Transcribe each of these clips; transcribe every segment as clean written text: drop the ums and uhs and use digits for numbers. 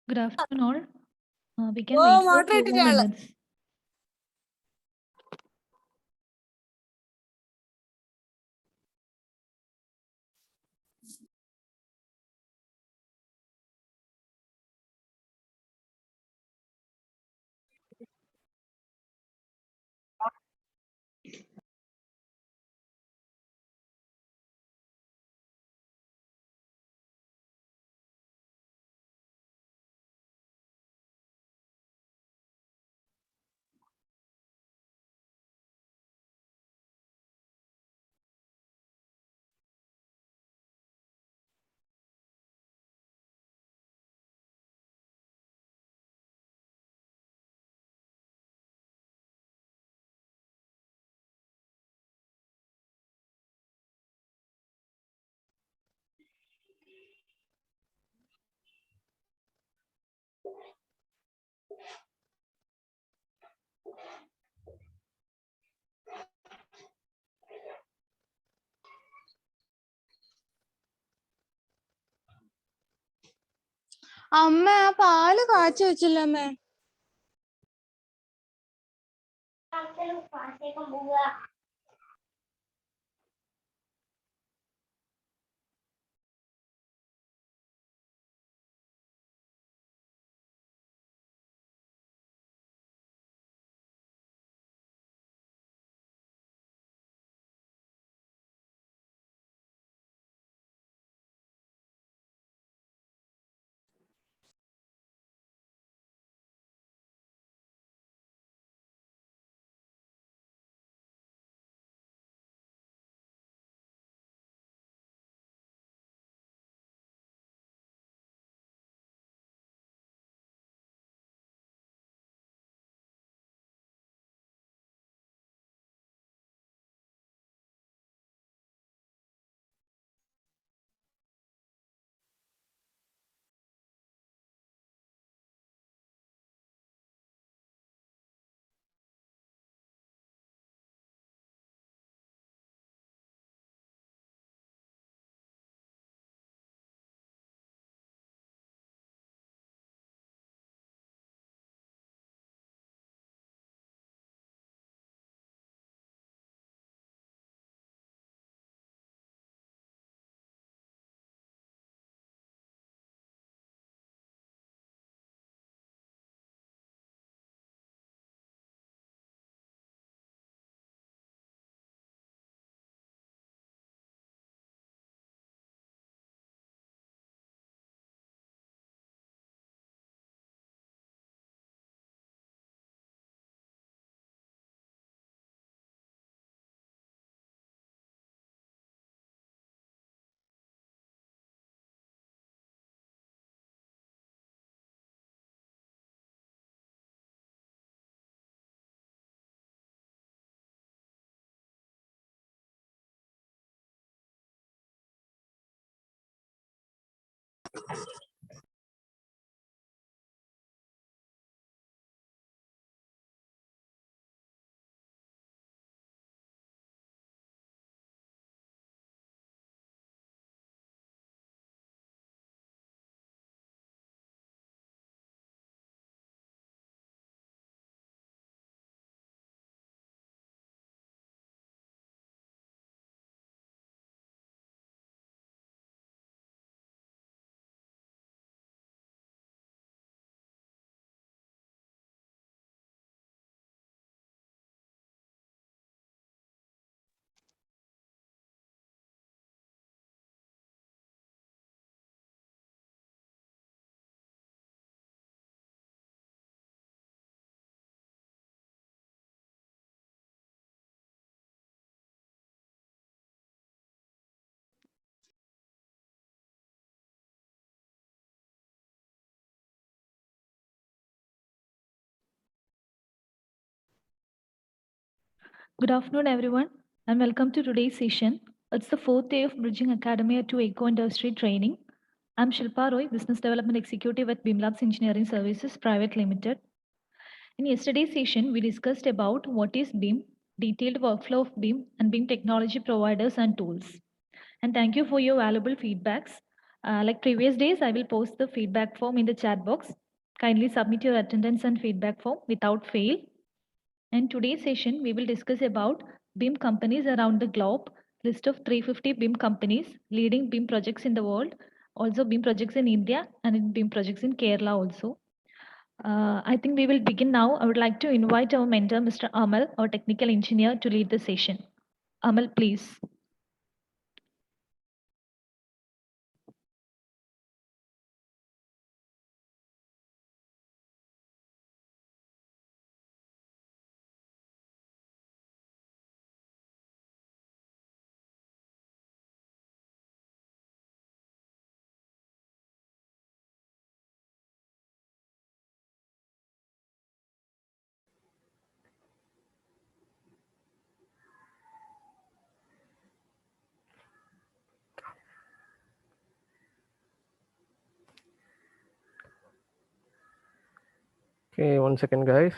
Good afternoon all. We can Oh, wait for a few moderated more ആള്. minutes. അമ്മ ആ പാല് കാച്ചി വെച്ചില്ല അമ്മേ. Good afternoon, everyone, and welcome to today's session. It's the fourth day of Bridging Academia to Aeco Industry Training. I'm Shilpa Roy, Business Development Executive at BIMLABS Engineering Services Private Limited. In yesterday's session, we discussed about what is BIM, detailed workflow of BIM, and BIM technology providers and tools. And thank you for your valuable feedbacks. Like previous days, I will post the feedback form in the chat box. Kindly submit your attendance and feedback form without fail. In today's session, we will discuss about BIM companies around the globe, list of 350 BIM companies, leading BIM projects in the world, also BIM projects in India and in BIM projects in Kerala also. I think we will begin now. I would like to invite our mentor, Mr. Amal, our technical engineer, to lead the session. Amal, please. Okay, 1 second, guys.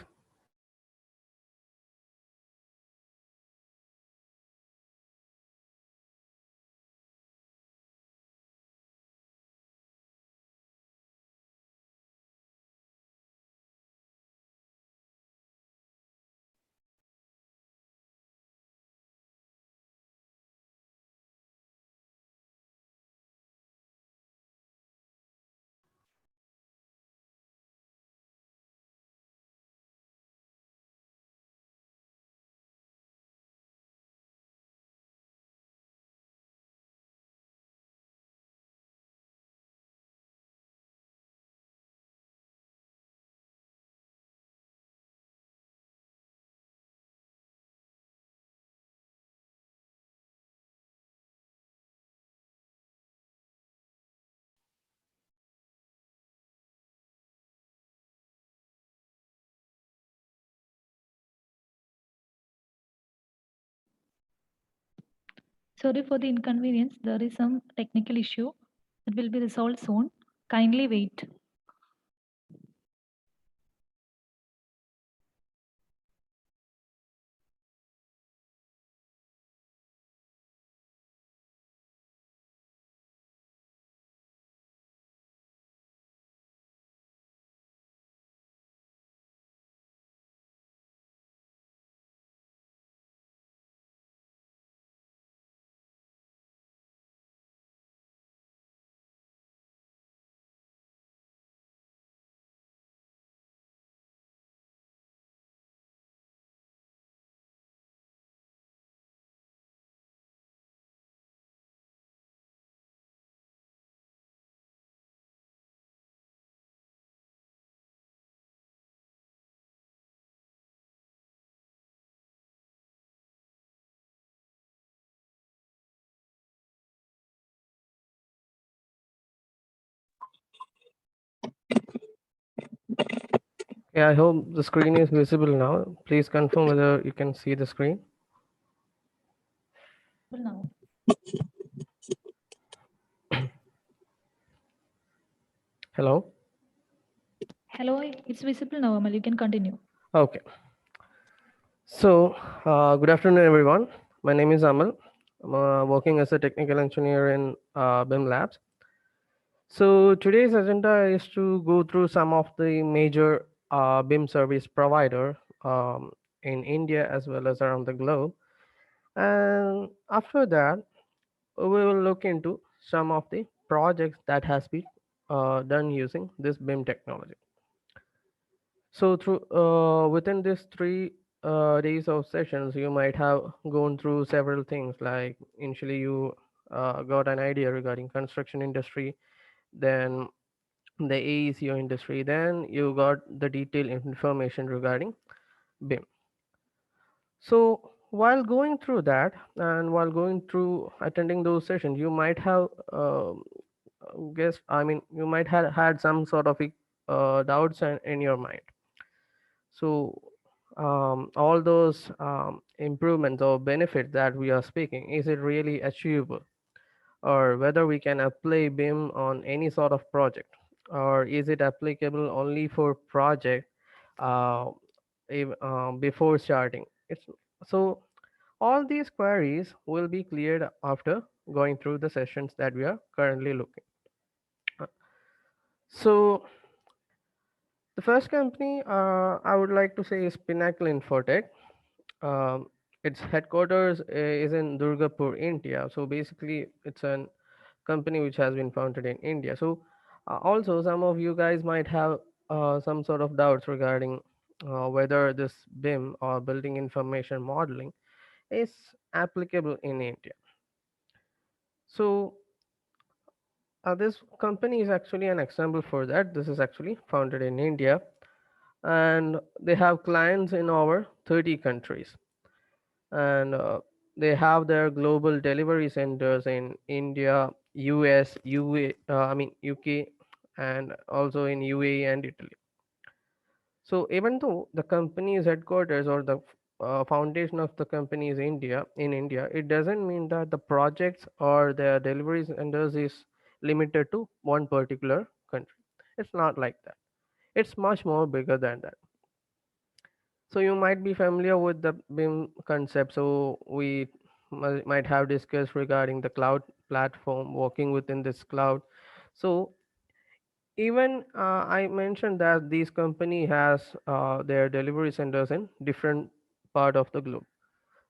Sorry for the inconvenience. There is some technical issue. It will be resolved soon. Kindly wait. Yeah, I hope the screen is visible now. Please confirm whether you can see the screen. Now. Hello. Hello, it's visible now, Amal. You can continue. Okay. So, good afternoon, everyone. My name is Amal. I'm working as a technical engineer in BIM Labs. So, today's agenda is to go through some of the major BIM service provider in India as well as around the globe. And after that, we will look into some of the projects that has been done using this BIM technology. So through within these 3 days of sessions, you might have gone through several things. Like initially, you got an idea regarding construction industry, then the AECO industry, then you got the detailed information regarding BIM. So while going through that and while going through attending those sessions, you might have guessed. I mean, you might have had some sort of doubts in your mind. So all those improvements or benefits that we are speaking, is it really achievable? Or whether we can apply BIM on any sort of project? Or is it applicable only for project uh, before starting? It's so all these queries will be cleared after going through the sessions that we are currently looking. So the first company I would like to say is Pinnacle Infotech. Um, its headquarters is in Durgapur, India. So basically, it's an company which has been founded in India. So also, some of you guys might have some sort of doubts regarding whether this BIM or building information modeling is applicable in India. So this company is actually an example for that. This is actually founded in India, and they have clients in over 30 countries, and they have their global delivery centers in India, US, UK, and also in UAE and Italy. So even though the company's headquarters or the foundation of the company is India, it doesn't mean that the projects or their delivery centers is limited to one particular country. It's not like that. It's much more bigger than that. So you might be familiar with the BIM concept. So we might have discussed regarding the cloud platform working within this cloud. So even I mentioned that these company has their delivery centers in different part of the globe.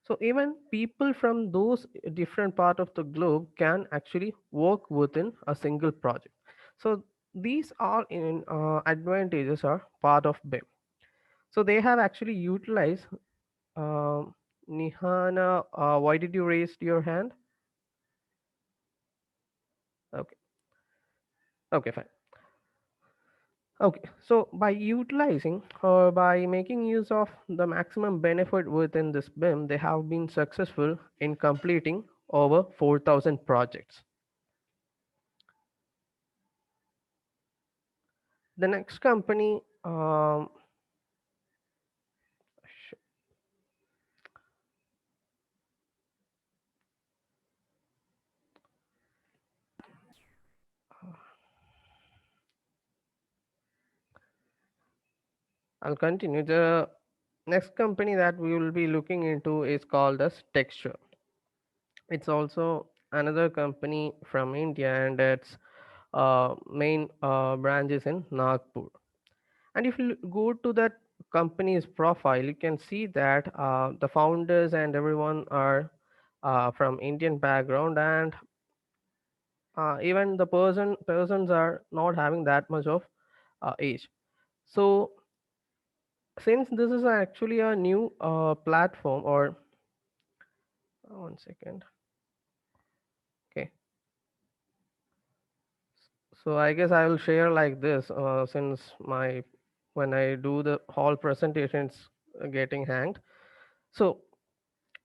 So even people from those different part of the globe can actually work within a single project. So these all in advantages are part of BIM. So they have actually utilized Nihana, why did you raise your hand? Okay, okay, fine. Okay, so by utilizing or by making use of the maximum benefit within this BIM, they have been successful in completing over 4,000 projects. The next company, sh- I'll continue. The next company that we will be looking into is called as Texture. It's also another company from India, and its main branch is in Nagpur. And if you go to that company's profile, you can see that the founders and everyone are from Indian background, and even the persons are not having that much of age. So since this is actually a new platform, or one second, okay. So I guess I will share like this since my when I do the whole presentation, it's getting hanged. So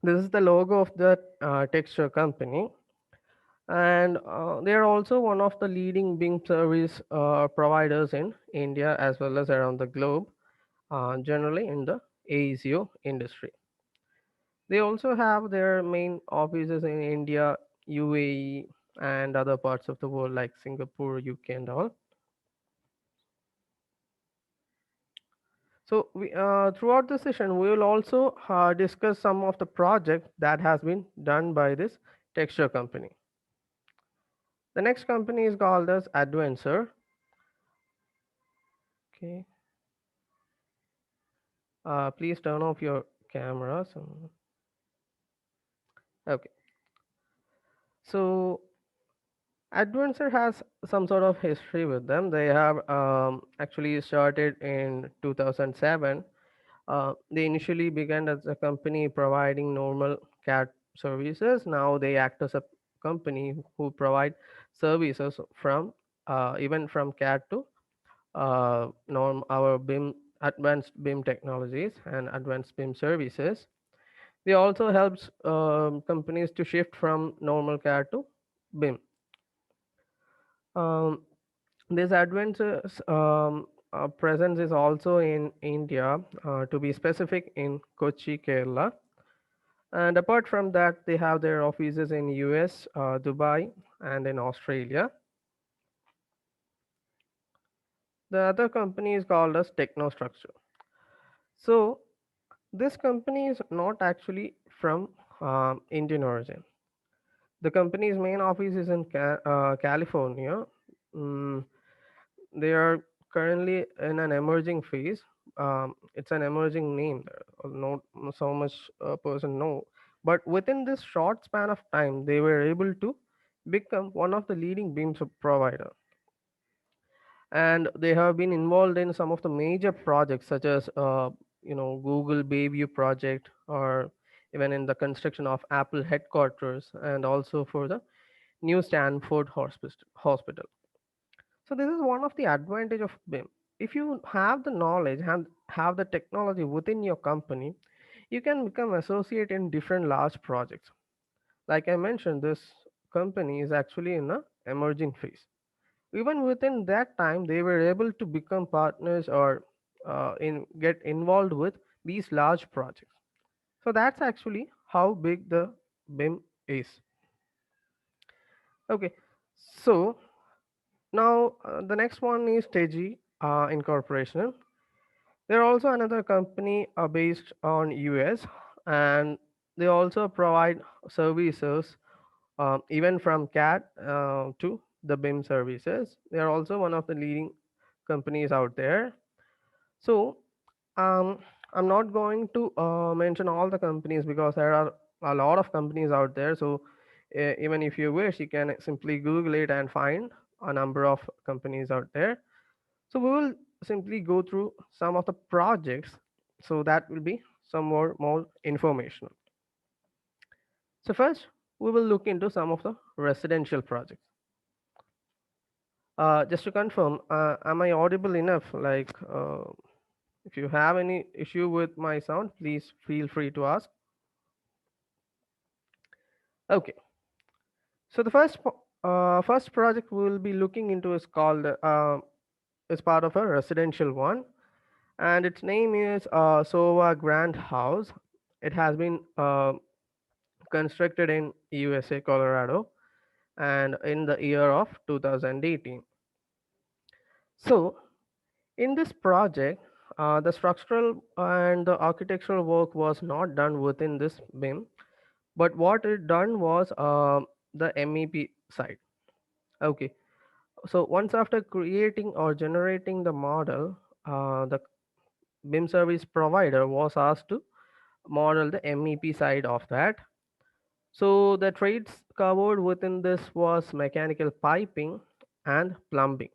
this is the logo of the texture company, and they are also one of the leading BIM service providers in India as well as around the globe, generally in the AECO industry. They also have their main offices in India, UAE, and other parts of the world like Singapore, UK, and all. So throughout the session, we will also discuss some of the projects that has been done by this texture company. The next company is called as Adventure. Okay, please turn off your cameras. Okay, so Adventure has some sort of history with them. They have actually started in 2007. They initially began as a company providing normal CAD services. Now they act as a company who provide services from even from CAD to norm our BIM advanced BIM technologies and advanced BIM services. They also helps companies to shift from normal CAD to BIM. Um, this adventures presence is also in India, to be specific in Kochi, Kerala. And apart from that, they have their offices in US, Dubai, and in Australia. The other company is called as Technostructure. So this company is not actually from Indian origin. The company's main office is in California. Mm, they are currently in an emerging phase. It's an emerging name, not so much person know, but within this short span of time, they were able to become one of the leading BIM provider, and they have been involved in some of the major projects such as Google Bayview project, or even in the construction of Apple headquarters, and also for the new Stanford hospital. So this is one of the advantage of BIM. If you have the knowledge and have the technology within your company, you can become associate in different large projects. Like I mentioned, this company is actually in a emerging phase. Even within that time, they were able to become partners, or in get involved with these large projects. So that's actually how big the BIM is. Okay, so now the next one is Teji Incorporation. They're also another company based on US, and they also provide services, even from CAD to the BIM services. They are also one of the leading companies out there. So um, I'm not going to mention all the companies because there are a lot of companies out there. So even if you wish, you can simply Google it and find a number of companies out there. So we will simply go through some of the projects. So that will be some more informational. So first, we will look into some of the residential projects. Just to confirm, am I audible enough? Like, if you have any issue with my sound, please feel free to ask. Okay. So the first project we will be looking into is called is part of a residential one, and its name is Sova Grand House. It has been constructed in USA, Colorado, and in the year of 2018. So in this project, the structural and the architectural work was not done within this BIM, but what it done was the MEP side. Okay, so once after creating or generating the model, the BIM service provider was asked to model the MEP side of that. So the trades covered within this was mechanical piping and plumbing.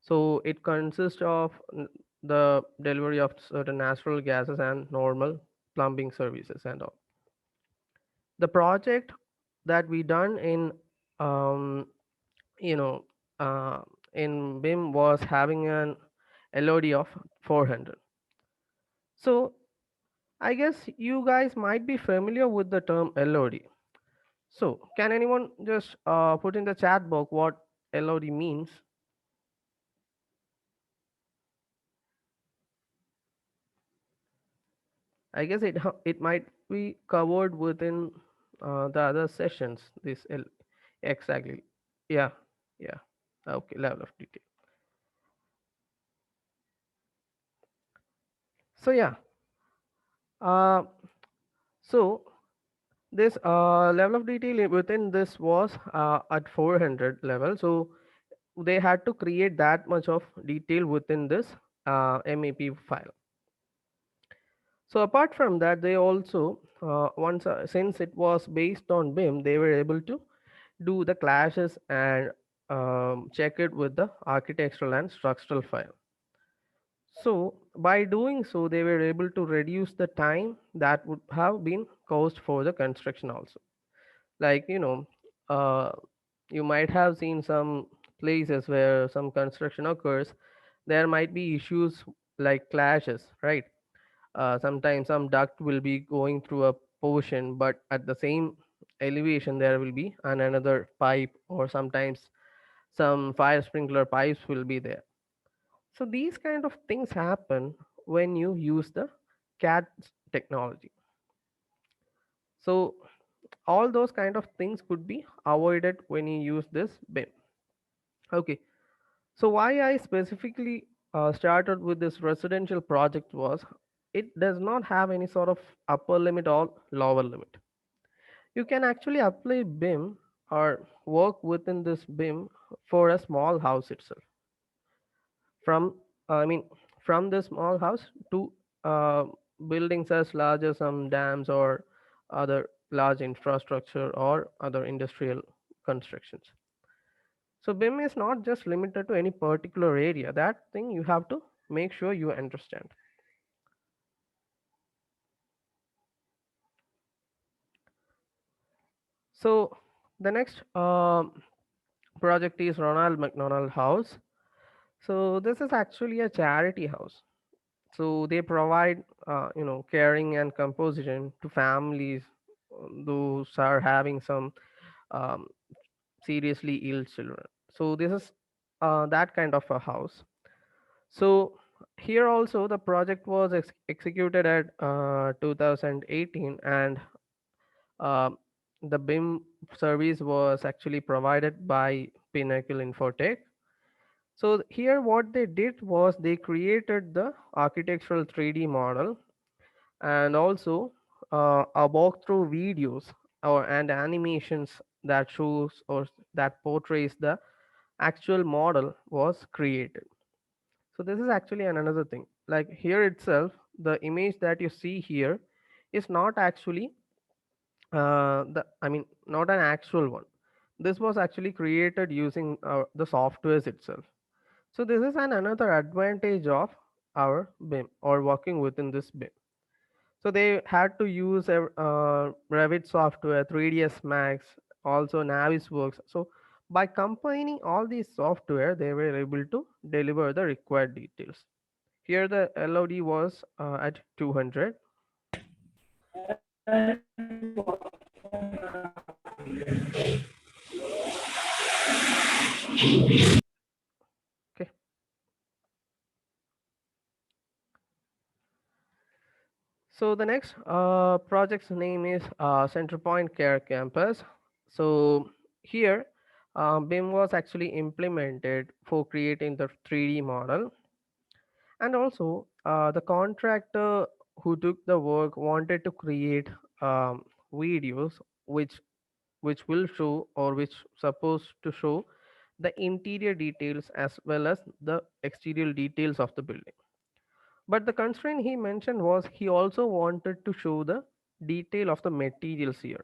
So it consists of the delivery of certain natural gases and normal plumbing services and all. The project that we done um, you know uh, in BIM was having an LOD of 400. So I guess you guys might be familiar with the term LOD. So can anyone just put in the chat box what LOD means? I guess it might be covered within the other sessions. Exactly. Yeah, yeah. Okay, level of detail. So yeah. Uh, so this level of detail within this was at 400 level. So they had to create that much of detail within this MEP file. So apart from that, they also once since it was based on BIM, they were able to do the clashes and check it with the architectural and structural file. So by doing so, they were able to reduce the time that would have been cost for the construction also. Like uh, you might have seen some places where some construction occurs, there might be issues like clashes, right? Sometimes some duct will be going through a portion, but at the same elevation there will be another pipe, or sometimes some fire sprinkler pipes will be there. So these kind of things happen when you use the CAD technology. So all those kind of things could be avoided when you use this BIM. Okay, so why I specifically started with this residential project was it does not have any sort of upper limit or lower limit. You can actually apply BIM or work within this BIM for a small house itself. from I mean from the small house to uh, buildings as large as some dams or other large infrastructure or other industrial constructions. So BIM is not just limited to any particular area. That thing you have to make sure you understand. So the next project is Ronald McDonald House. So this is actually a charity house. So they provide caring and composition to families those are having some um, seriously ill children. So this is that kind of a house. So here also the project was executed at 2018, and uh, the BIM service was actually provided by Pinnacle Infotech. So here what they did was they created the architectural 3D model, and also a walkthrough videos or and animations that shows or that portrays the actual model was created. So this is actually another thing. Like here itself, the image that you see here is not actually not an actual one. This was actually created using the softwares itself. So this is an another advantage of our BIM or working within this BIM. So they had to use a Revit software, 3ds Max, also Navisworks. So by combining all these software, they were able to deliver the required details. Here the LOD was at 200. Okay. So the next project's name is Centerpoint Care Campus. So here, BIM was actually implemented for creating the 3D model, and also the contractor who took the work wanted to create um, videos which will show or which supposed to show the interior details as well as the exterior details of the building. But the constraint he mentioned was he also wanted to show the detail of the materials here.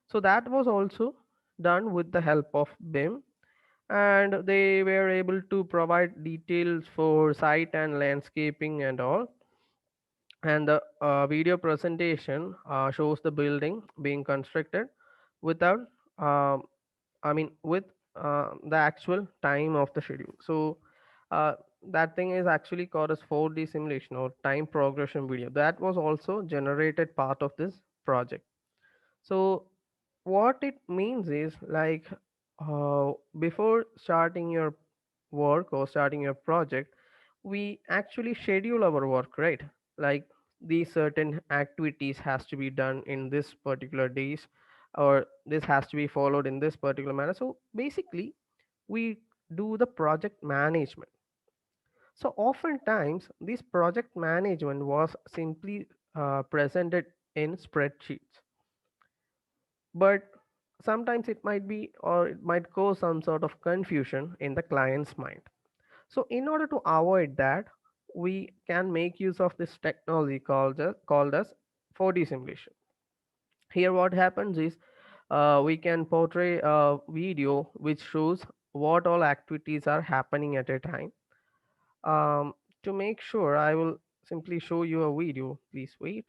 So that was also done with the help of BIM, and they were able to provide details for site and landscaping and all. And the video presentation shows the building being constructed without um, with the actual time of the schedule. So uh, that thing is actually called as 4D simulation or time progression video. That was also generated part of this project. So what it means is like before starting your work or starting your project, we actually schedule our work, right? Like these certain activities has to be done in this particular days, or this has to be followed in this particular manner. So basically we do the project management. So oftentimes this project management was simply presented in spreadsheets, but sometimes it might be or it might cause some sort of confusion in the client's mind. So in order to avoid that, we can make use of this technology called as 4D simulation. Here what happens is we can portray a video which shows what all activities are happening at a time. To make sure, I will simply show you a video. Please wait.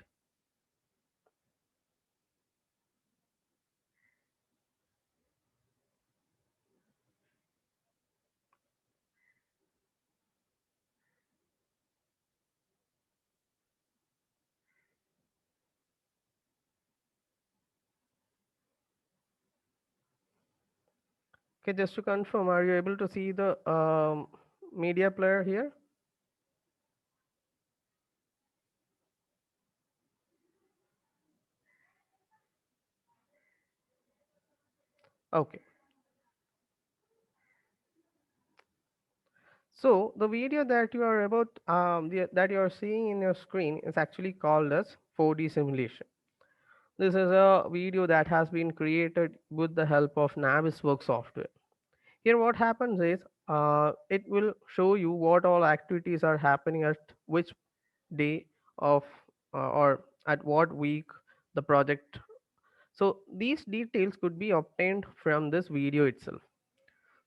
Okay, just to confirm, are you able to see the media player here? Okay. So the video that you are that you are seeing in your screen is actually called as 4D simulation. This is a video that has been created with the help of Navisworks software. Here what happens is it will show you what all activities are happening at which day of or at what week the project. So these details could be obtained from this video itself.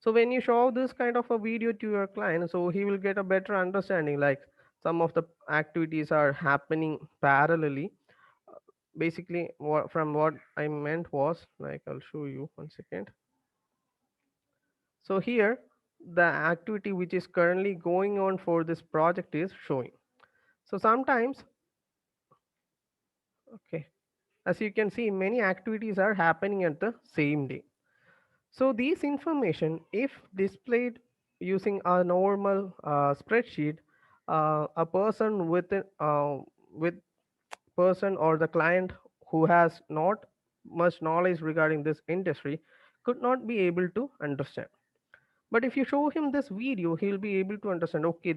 So when you show this kind of a video to your client, so he will get a better understanding, like some of the activities are happening parallelly. Basically, from what I meant was, like, I'll show you 1 second. So here, the activity which is currently going on for this project is showing. So sometimes, okay, as you can see, many activities are happening at the same day. So these information, if displayed using a normal spreadsheet, a person with person or the client who has not much knowledge regarding this industry could not be able to understand. But if you show him this video, he'll be able to understand. Okay,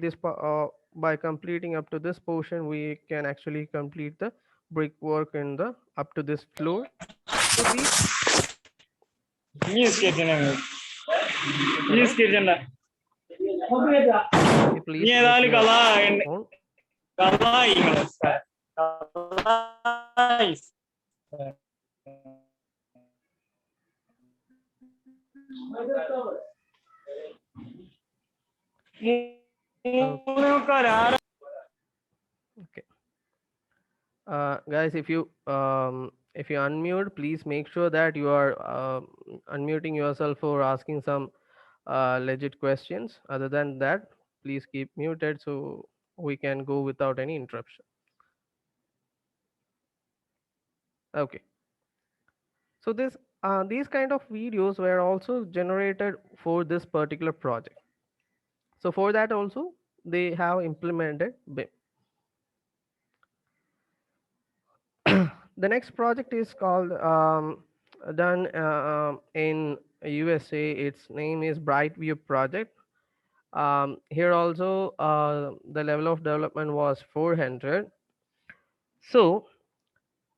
by completing up to this portion, we can actually complete the brickwork in the up to this floor. So these, okay, please mute your phone. Okay. Okay. Guys, if you unmute, please make sure that you are unmuting yourself for asking some legit questions. Other than that, please keep muted so we can go without any interruption. Okay. So these kind of videos were also generated for this particular project. So for that also they have implemented BIM. The next project is called done in USA. Its name is Brightview project. Here also the level of development was 400. So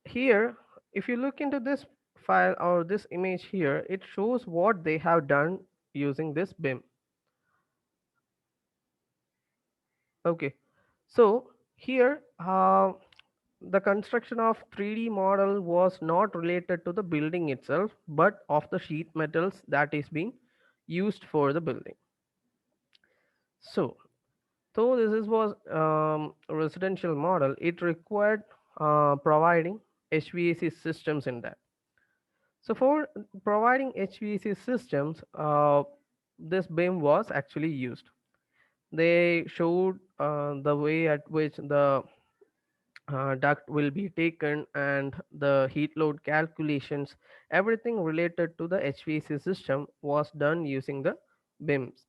here, if you look into this file or this image here, it shows what they have done using this BIM. Okay, so here the construction of 3D model was not related to the building itself, but of the sheet metals that is being used for the building. So, though was a residential model, it required providing HVAC systems in that. So for providing HVAC systems, this BIM was actually used. They showed the way at which the duct will be taken and the heat load calculations, everything related to the HVAC system was done using the BIMs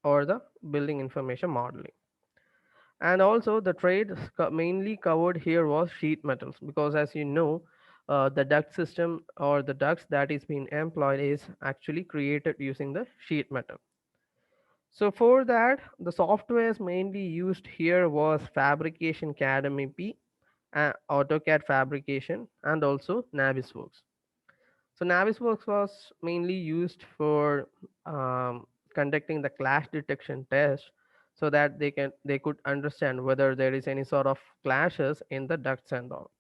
or the building information modeling. And also the trade mainly covered here was sheet metals, because as you know, the duct system or the ducts that is being employed is actually created using the sheet metal. So for that, the softwares mainly used here was Fabrication Academy P, AutoCAD Fabrication, and also Navisworks. So Navisworks was mainly used for conducting the clash detection test, so that they could understand whether there is any sort of clashes in the ducts and all.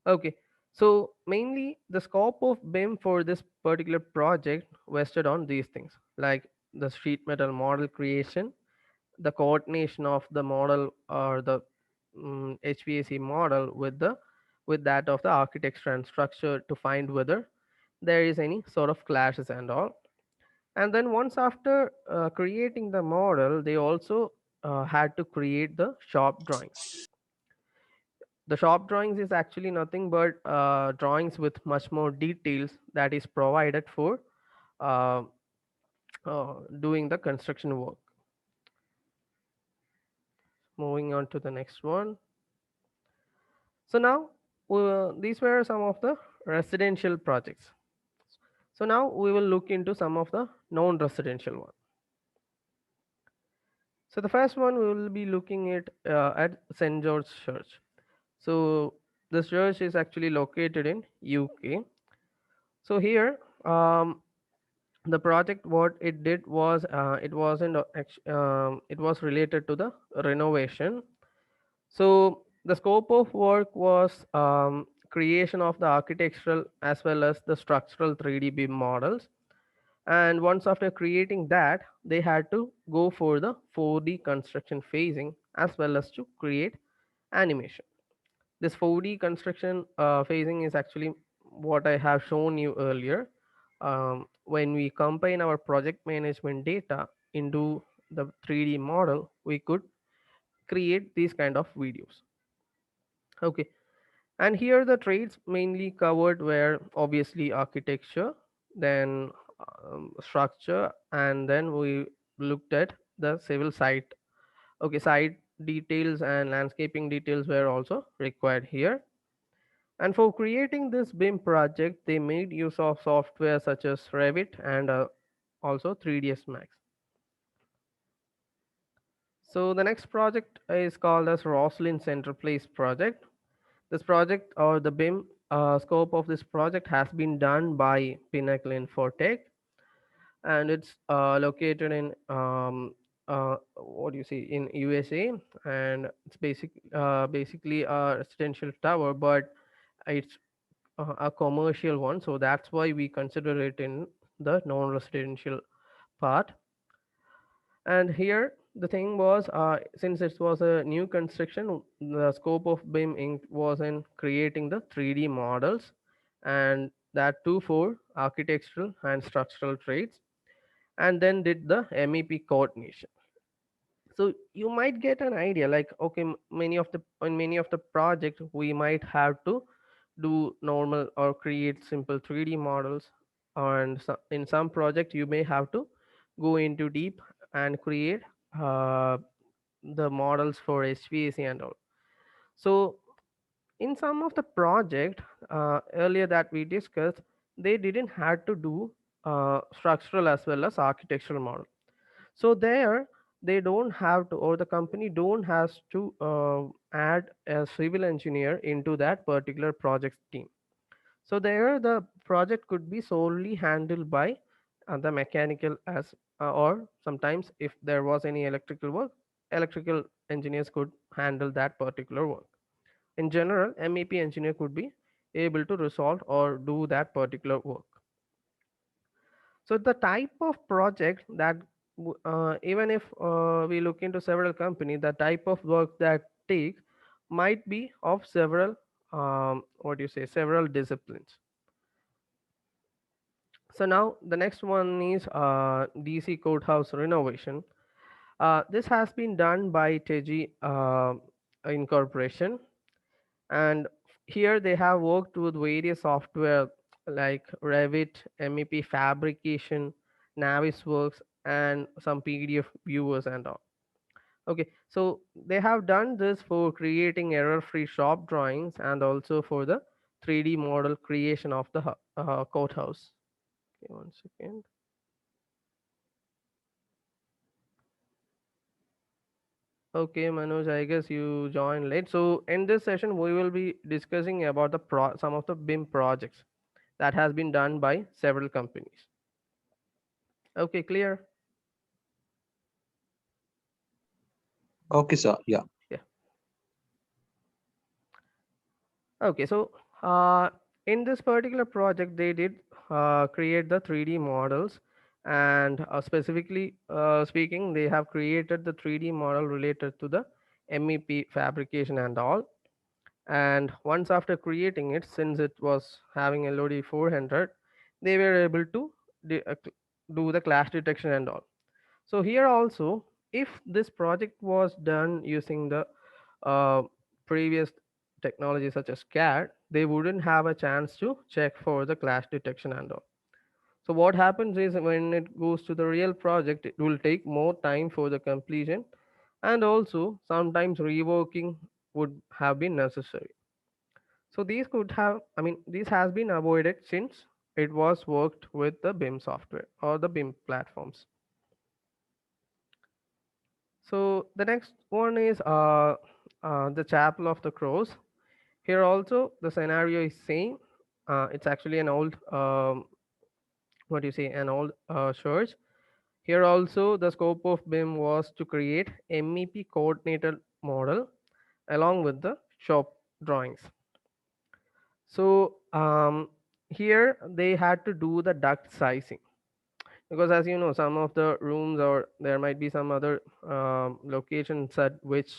Okay, so mainly the scope of BIM for this particular project vested on these things, like the sheet metal model creation, the coordination of the model or the HVAC model with that of the architecture and structure to find whether there is any sort of clashes and all. And then once after creating the model, they also had to create the shop drawings. The shop drawings is actually nothing but drawings with much more details that is provided for uh, doing the construction work. Moving on to the next one. So now these were some of the residential projects. So now we will look into some of the non-residential one. So the first one we will be looking at St. George Church. So this church is actually located in UK. So here The project, what it did was, it wasn't it was related to the renovation. So the scope of work was creation of the architectural as well as the structural 3D BIM models. And once after creating that, they had to go for the 4D construction phasing as well as to create animation. This 4D construction phasing is actually what I have shown you earlier. When we combine our project management data into the 3D model, we could create these kind of videos. Okay, and here the trades mainly covered were obviously architecture, then structure, and then we looked at the civil site. Okay, site details and landscaping details were also required here. And for creating this BIM project, they made use of software such as Revit and also 3ds Max. So the next project is called as Roslyn Center Place project. This project, or the BIM scope of this project, has been done by Pinnacle Infotech, and it's located in what do you see, in USA, and it's basically a residential tower, but it's a commercial one, so that's why we consider it in the non-residential part. And here the thing was, since it was a new construction, the scope of BIM Inc. was in creating the 3D models, and that too for architectural and structural trades, and then did the MEP coordination. So you might get an idea, like, okay, many of the project we might have to do normal or create simple 3D models, and in some project you may have to go into deep and create uh, the models for HVAC and all. So in some of the project earlier that we discussed, they didn't have to do structural as well as architectural model. So there they don't have to, or the company don't has to add a civil engineer into that particular project team. So there the project could be solely handled by the mechanical as or sometimes if there was any electrical work, electrical engineers could handle that particular work. In general, MEP engineer could be able to resolve or do that particular work. So the type of project that even if we look into several companies, the type of work that take might be of several what do you say, several disciplines. So now the next one is DC courthouse renovation. This has been done by Teji Incorporation, and here they have worked with various software like Revit, MEP Fabrication, Navisworks, and some PDF viewers and all. Okay, so they have done this for creating error-free shop drawings and also for the 3D model creation of the courthouse. Okay, one second. Okay, Manoj, I guess you joined late. So in this session, we will be discussing about the some of the BIM projects that has been done by several companies. Okay, clear? Okay, sir. Yeah. Yeah. Okay, so uh, in this particular project, they did create the 3D models, and specifically speaking, they have created the 3D model related to the MEP fabrication and all. And once after creating it, since it was having LOD 400, they were able to do the clash detection and all. So here also, if this project was done using the uh, previous technology such as CAD, they wouldn't have a chance to check for the clash detection and all. So what happens is when it goes to the real project, it will take more time for the completion, and also sometimes reworking would have been necessary. So these could have, I mean, this has been avoided since it was worked with the BIM software or the BIM platforms. So the next one is the Chapel of the Crows. Here also the scenario is same. It's actually an old what do you say, an old church. Here also the scope of BIM was to create MEP coordinated model along with the shop drawings. So here they had to do the duct sizing, because as you know, some of the rooms or there might be some other locations at which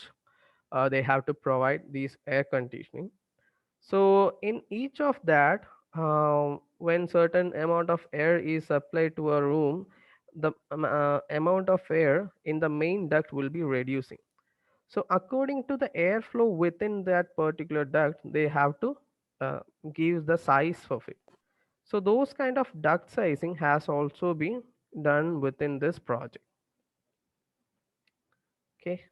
they have to provide these air conditioning. So in each of that, when certain amount of air is supplied to a room, the amount of air in the main duct will be reducing. So according to the airflow within that particular duct, they have to uh, give the size of it. So those kind of duct sizing has also been done within this project. Okay.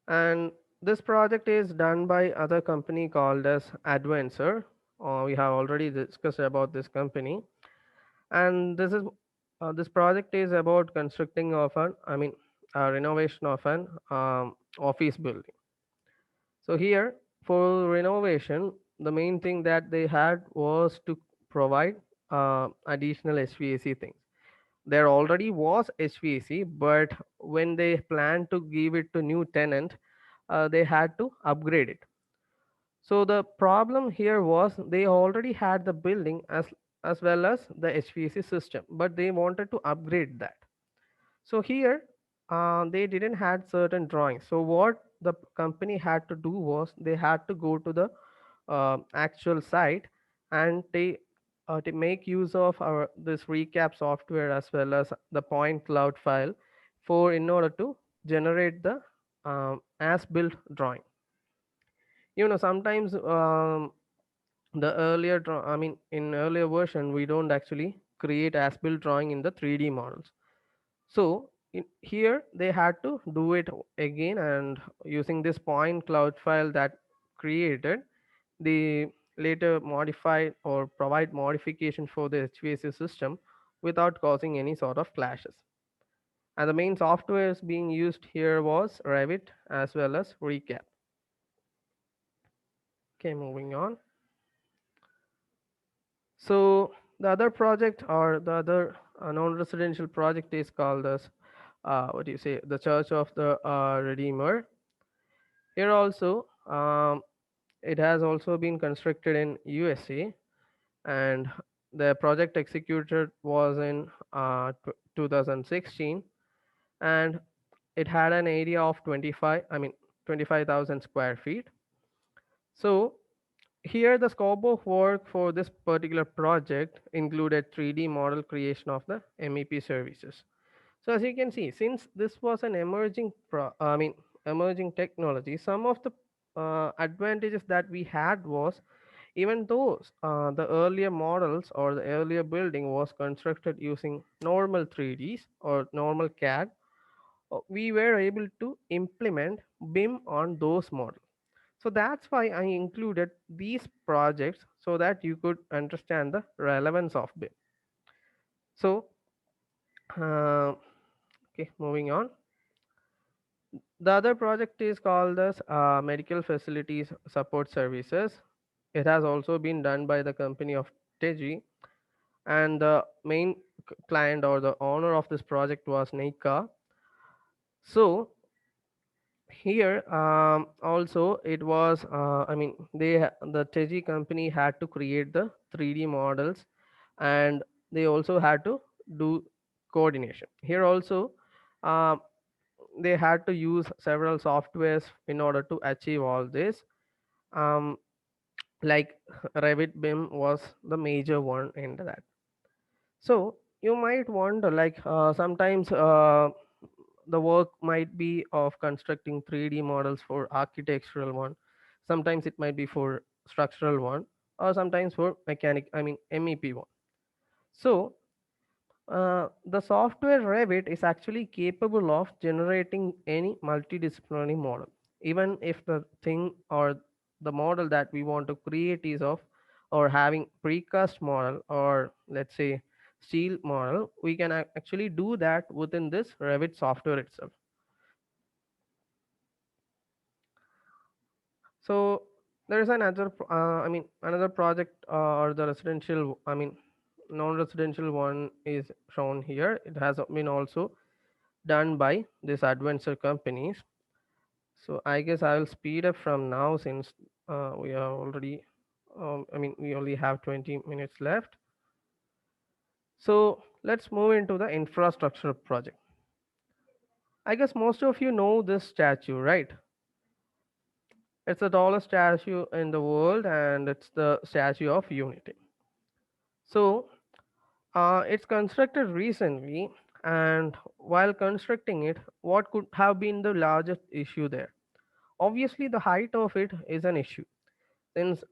And this project is done by other company called as Advancer. We have already discussed about this company, and this project is about constructing of an, renovation of an office building. So here for renovation, the main thing that they had was to provide additional HVAC things. There already was HVAC, but when they planned to give it to new tenant, they had to upgrade it. So the problem here was they already had the building as well as the HVAC system, but they wanted to upgrade that. So here they didn't had certain drawings. So what the company had to do was they had to go to the actual site, and they to make use of our this recap software as well as the point cloud file for in order to generate the as built drawing. Sometimes the earlier in earlier version we don't actually create as built drawing in the 3D models. So here they had to do it again, and using this point cloud file that created, they later modify or provide modification for the HVAC system without causing any sort of clashes. And the main softwares being used here was Revit as well as Recap. Okay, moving on. So the other project or the other non-residential project is called as what do you say, the Church of the Redeemer. Here also it has also been constructed in USA, and the project executed was in 2016, and it had an area of 25,000 square feet. So here the scope of work for this particular project included 3D model creation of the MEP services. So as you can see, since this was an emerging technology, some of the advantages that we had was, even though the earlier models or the earlier building was constructed using normal 3Ds or normal CAD, we were able to implement BIM on those models. So that's why I included these projects so that you could understand the relevance of BIM. So, okay, moving on. The other project is called as Medical Facilities Support Services. It has also been done by the company of Teji, and the main client or the owner of this project was Neika. So here also it was the Teji company had to create the 3D models, and they also had to do coordination. Here also um, they had to use several softwares in order to achieve all this, um, like Revit BIM was the major one in that. So you might wonder, like sometimes the work might be of constructing 3D models for architectural one, sometimes it might be for structural one, or sometimes for MEP one. So the software Revit is actually capable of generating any multidisciplinary model. Even if the thing or the model that we want to create is of or having precast model, or let's say steel model, we can actually do that within this Revit software itself. So There is another project or the residential, non-residential one is shown here. It has been also done by these adventure companies. So I guess I will speed up from now since we are already, we only have 20 minutes left. So let's move into the infrastructure project. I guess most of you know this statue, right? It's the tallest statue in the world and it's the Statue of Unity. So it's constructed recently, and while constructing it, what could have been the largest issue there? Obviously, the height of it is an issue since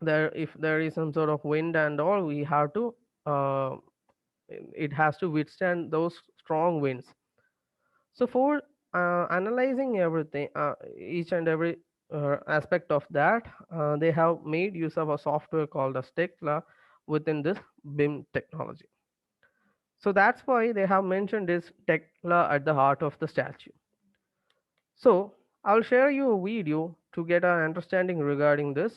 if there is some sort of wind and all, we have to uh, it has to withstand those strong winds. So for analyzing everything, each and every aspect of that, they have made use of a software called as Tekla within this BIM technology. So that's why they have mentioned this Tekla at the heart of the statue. So I'll share you a video to get an understanding regarding this.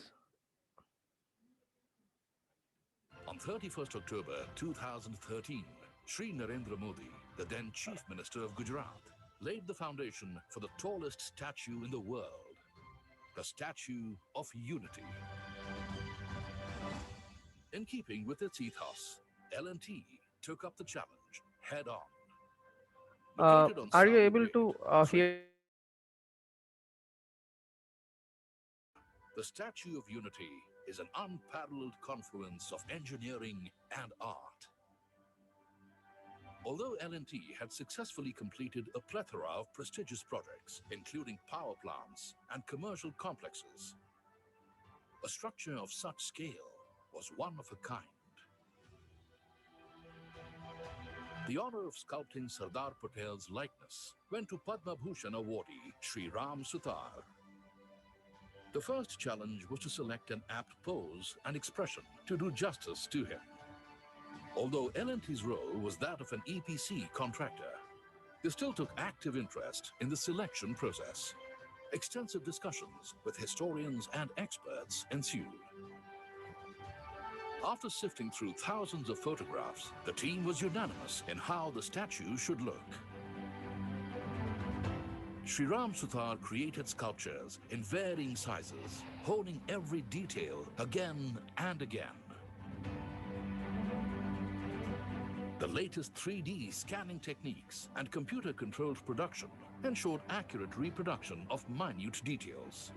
On 31st October 2013, Sri Narendra Modi, the then Chief Minister of Gujarat, laid the foundation for the tallest statue in the world, the Statue of Unity. In keeping with its ethos, L&T took up the challenge head on. Located on Are you South able Gate, to hear? the Statue of Unity is an unparalleled confluence of engineering and art. Although L&T had successfully completed a plethora of prestigious projects, including power plants and commercial complexes, a structure of such scale was one of a kind. The honor of sculpting Sardar Patel's likeness went to Padma Bhushan awardee Sri Ram Suthar. The first challenge was to select an apt pose and expression to do justice to him. Although L&T's role was that of an EPC contractor, they still took active interest in the selection process. Extensive discussions with historians and experts ensued. After sifting through thousands of photographs, the team was unanimous in how the statue should look. Sri Ram Suthar created sculptures in varying sizes, honing every detail again and again. The latest 3D scanning techniques and computer-controlled production ensured accurate reproduction of minute details.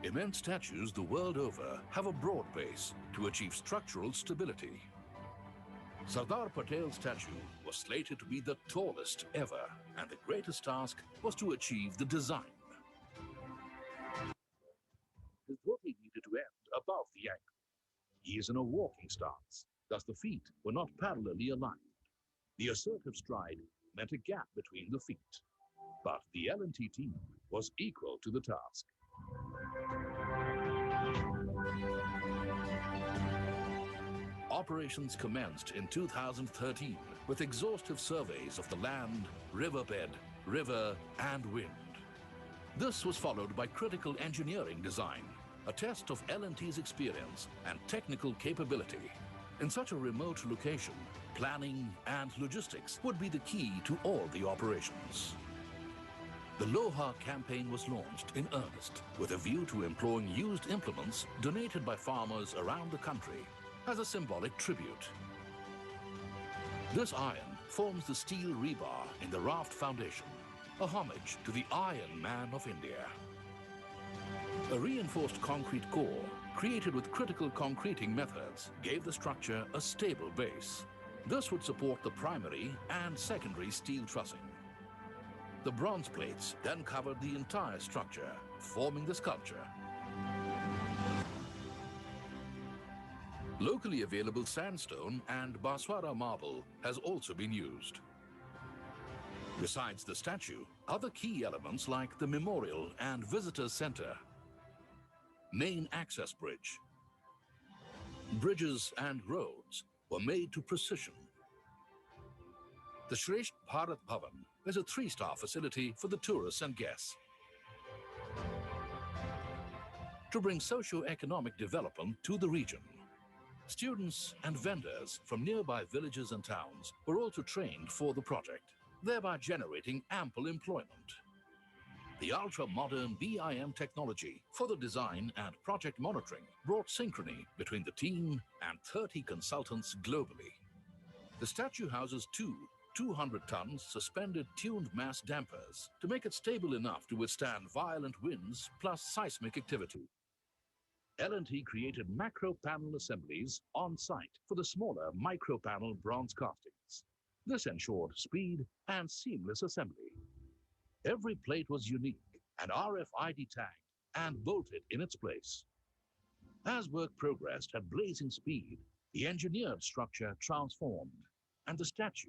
Immense statues the world over have a broad base to achieve structural stability. Sardar Patel's statue was slated to be the tallest ever, and the greatest task was to achieve the design. His dhoti needed to end above the ankle. He is in a walking stance, thus the feet were not parallelly aligned. The assertive stride meant a gap between the feet, but the L&T team was equal to the task. Operations commenced in 2013 with exhaustive surveys of the land, riverbed, river, and wind. This was followed by critical engineering design, a test of L&T's experience and technical capability. In such a remote location, planning and logistics would be the key to all the operations. The Loha campaign was launched in earnest with a view to employing used implements donated by farmers around the country as a symbolic tribute. This iron forms the steel rebar in the raft foundation, a homage to the Iron Man of India. A reinforced concrete core, created with critical concreting methods, gave the structure a stable base. This would support the primary and secondary steel trussing. The bronze plates then covered the entire structure, forming the sculpture. Locally available sandstone and Baswara marble has also been used. Besides the statue, other key elements like the memorial and visitor center, main access bridge, bridges and roads were made to precision. The Shresth Bharat Bhavan is a 3-star facility for the tourists and guests. to bring socio-economic development to the region. Students and vendors from nearby villages and towns were also trained for the project, thereby generating ample employment. The ultra-modern BIM technology for the design and project monitoring brought synchrony between the team and 30 consultants globally. The statue houses two 200-ton suspended tuned mass dampers to make it stable enough to withstand violent winds plus seismic activity. L&T created macro panel assemblies on site for the smaller micro panel bronze castings. This ensured speed and seamless assembly. Every plate was unique and RFID tagged and bolted in its place. As work progressed at blazing speed, the engineered structure transformed and the statue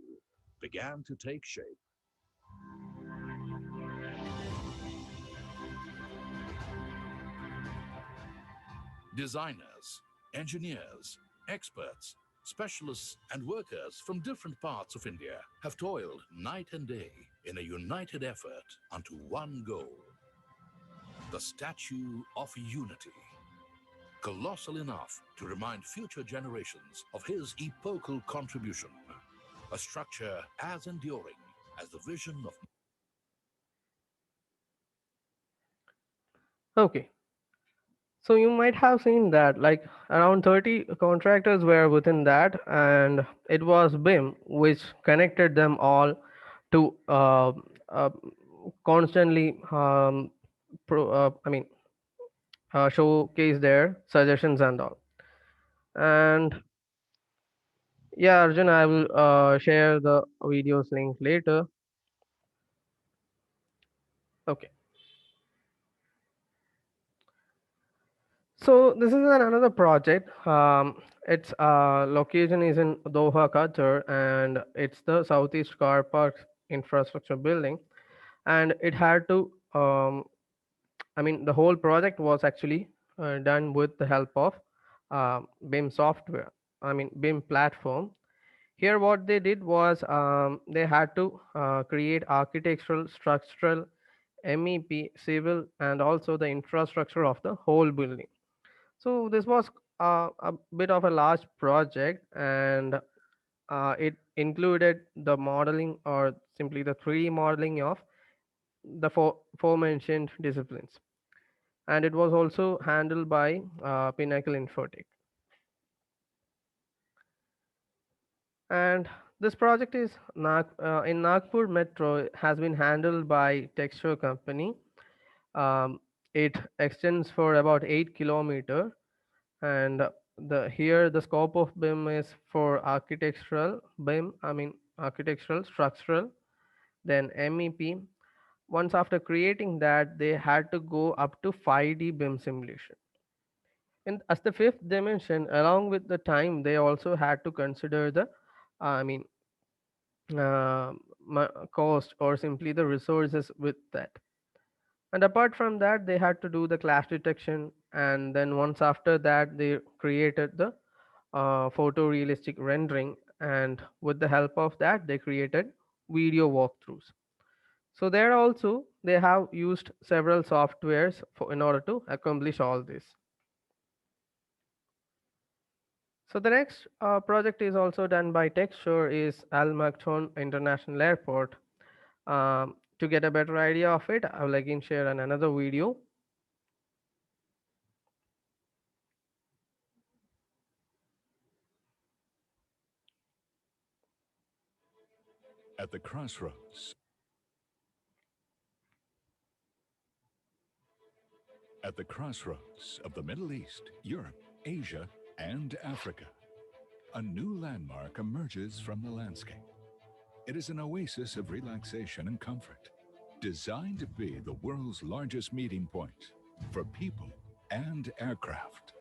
began to take shape. Designers, engineers, experts, specialists, and workers from different parts of India have toiled night and day in a united effort unto one goal: the Statue of Unity. Colossal enough to remind future generations of his epochal contribution. A structure as enduring as the vision of... Okay. So you might have seen that like around 30 contractors were within that, and it was BIM which connected them all to uh, constantly showcase their suggestions and all. And yeah, Arjun, I will share the videos link later. Okay. So this is another project. Its location is in Doha, Qatar, and it's the Southeast Car Park infrastructure building. And it had to, the whole project was actually done with the help of BIM software. BIM platform. Here, what they did was they had to create architectural, structural, MEP, civil, and also the infrastructure of the whole building. So this was a bit of a large project, and it included the modeling or simply the 3D modeling of the forementioned disciplines. And it was also handled by Pinnacle Infotech. And this project is in Nagpur Metro. It has been handled by Texture Company. It extends for about 8 kilometers, and the scope of BIM is for architectural BIM, architectural, structural, then MEP. Once after creating that, they had to go up to 5D BIM simulation. And as the fifth dimension, along with the time, they also had to consider the, I mean, cost or simply the resources with that. And apart from that, they had to do the clash detection, and then once after that, they created the photorealistic rendering, and with the help of that, they created video walkthroughs. So there also they have used several softwares in order to accomplish all this. So the next project is also done by Texture is Al Maktoum International Airport. To get a better idea of it, I will again share another video. At the crossroads. At the crossroads of the Middle East, Europe, Asia, and Africa, a new landmark emerges from the landscape. It is an oasis of relaxation and comfort, designed to be the world's largest meeting point for people and aircraft.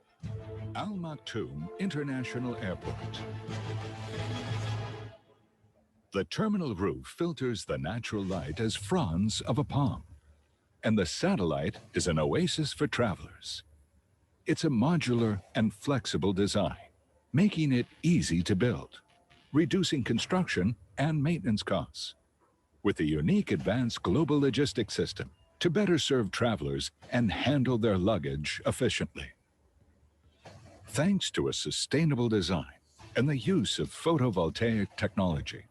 Al Maktoum International Airport. The terminal roof filters the natural light as fronds of a palm, and the satellite is an oasis for travelers. It's a modular and flexible design, making it easy to build, reducing construction and maintenance costs. With a unique advanced global logistics system, to better serve travelers and handle their luggage efficiently. Thanks to a sustainable design and the use of photovoltaic technology,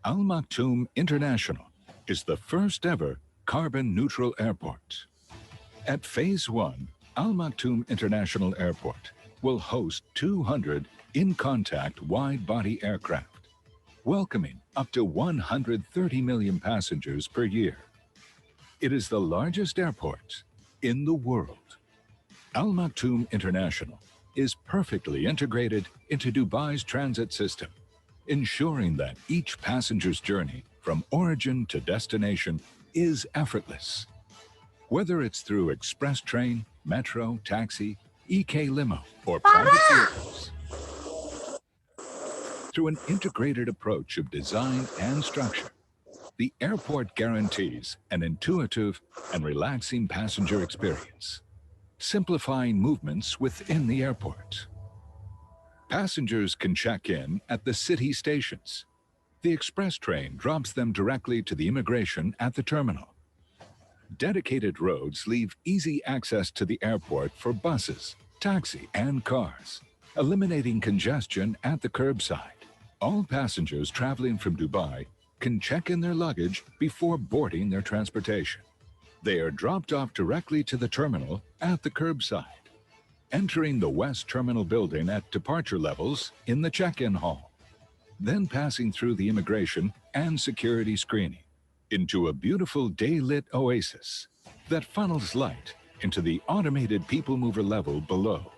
Al Maktoum International is the first ever carbon-neutral airport. At Phase 1, Al Maktoum International Airport will host 200 in-contact wide-body aircraft, welcoming up to 130 million passengers per year. It is the largest airport in the world. Al Maktoum International is perfectly integrated into Dubai's transit system, ensuring that each passenger's journey from origin to destination is effortless. Whether it's through express train, metro, taxi, EK limo, or private vehicles, through an integrated approach of design and structure, the airport guarantees an intuitive and relaxing passenger experience, simplifying movements within the airport. Passengers can check in at the city stations. The express train drops them directly to the immigration at the terminal. Dedicated roads leave easy access to the airport for buses, taxi, and cars, eliminating congestion at the curbside. All passengers traveling from Dubai can check in their luggage before boarding their transportation. They are dropped off directly to the terminal at the curbside, entering the West Terminal building at departure levels in the check-in hall, then passing through the immigration and security screening into a beautiful day-lit oasis that funnels light into the automated people mover level below.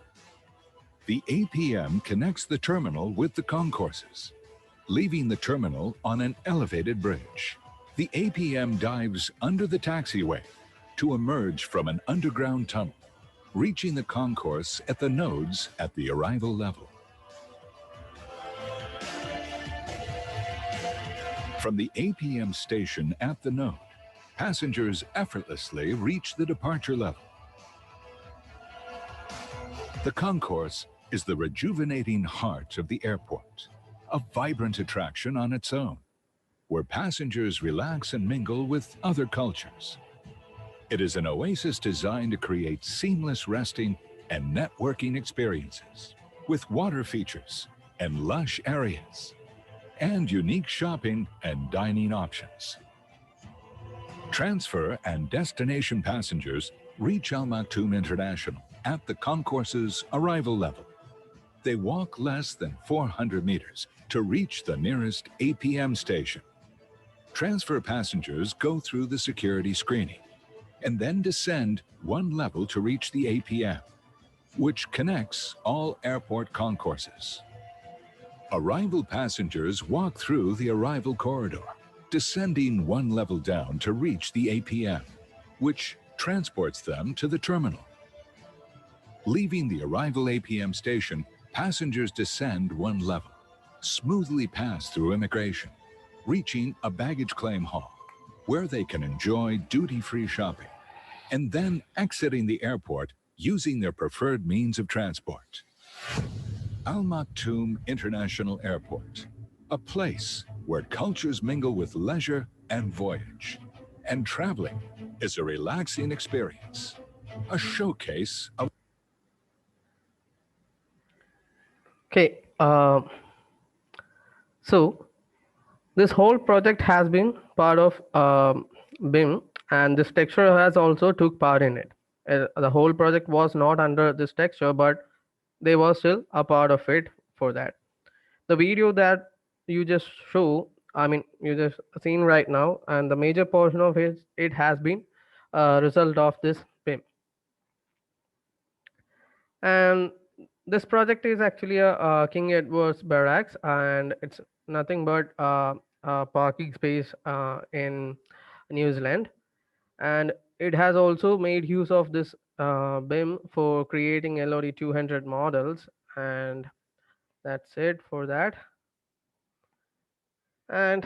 The APM connects the terminal with the concourses, leaving the terminal on an elevated bridge. The APM dives under the taxiway to emerge from an underground tunnel, reaching the concourse at the nodes at the arrival level. From the APM station at the node, passengers effortlessly reach the departure level. The concourse is the rejuvenating heart of the airport, a vibrant attraction on its own, where passengers relax and mingle with other cultures. It is an oasis designed to create seamless resting and networking experiences, with water features and lush areas, and unique shopping and dining options. Transfer and destination passengers reach Al Maktoum International at the concourse's arrival level. They walk less than 400 meters to reach the nearest APM station. Transfer passengers go through the security screening and then descend one level to reach the APM, which connects all airport concourses. Arrival passengers walk through the arrival corridor, descending one level down to reach the APM, which transports them to the terminal. Leaving the arrival APM station, passengers descend one level, smoothly pass through immigration, reaching a baggage claim hall, where they can enjoy duty-free shopping, and then exiting the airport using their preferred means of transport. Al Maktoum International Airport, a place where cultures mingle with leisure and voyage, and traveling is a relaxing experience, a showcase of... Okay, so this whole project has been part of BIM, and this texture has also took part in it. The whole project was not under this texture, but they were still a part of it for that. The video that you just show, I mean, you just seen right now, and the major portion of it has been a result of this BIM. And this project is actually a King Edward's Barracks, and it's nothing but a parking space in New Zealand. And it has also made use of this BIM for creating LOD 200 models, and that's it for that. And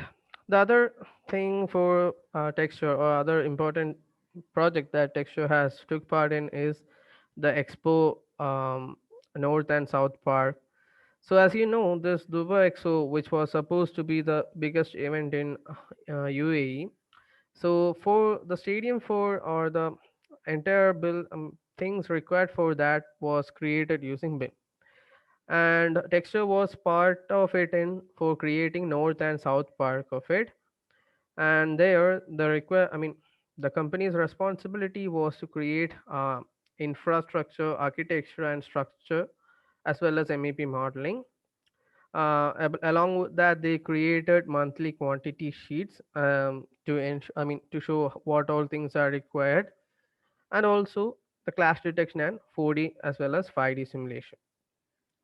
the other thing for texture or other important project that texture has took part in is the Expo North and South Park. So as you know, this Dubai Expo, which was supposed to be the biggest event in UAE, So for the stadium for or the entire build things required for that was created using BIM, and texture was part of it in for creating north and south part of it. And there the require the company's responsibility was to create infrastructure, architecture and structure, as well as MEP modeling. Along with that, they created monthly quantity sheets to show what all things are required, and also the clash detection and 4D as well as 5D simulation.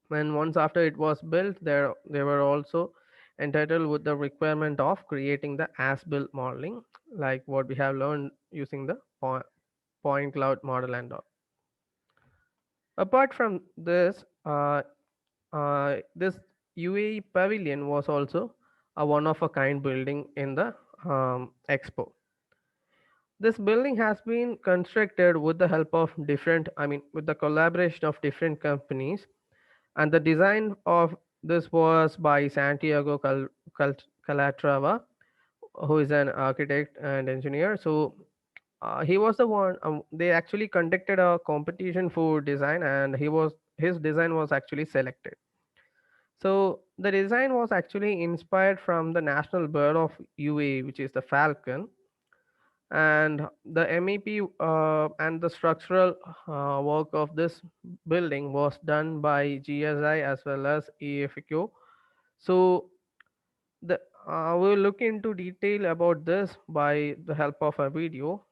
When once after it was built, there they were also entitled with the requirement of creating the as-built modeling, like what we have learned using the point cloud model and all. Apart from this, this UAE pavilion was also a one of a kind building in the expo. This building has been constructed with the help of with the collaboration of different companies, and the design of this was by Santiago Calatrava, who is an architect and engineer. So he was the one. They actually conducted a competition for design, and his design was actually selected. So the design was actually inspired from the national bird of UAE, which is the falcon, and the MEP and the structural work of this building was done by GSI as well as Aeco. So the we'll look into detail about this by the help of a video.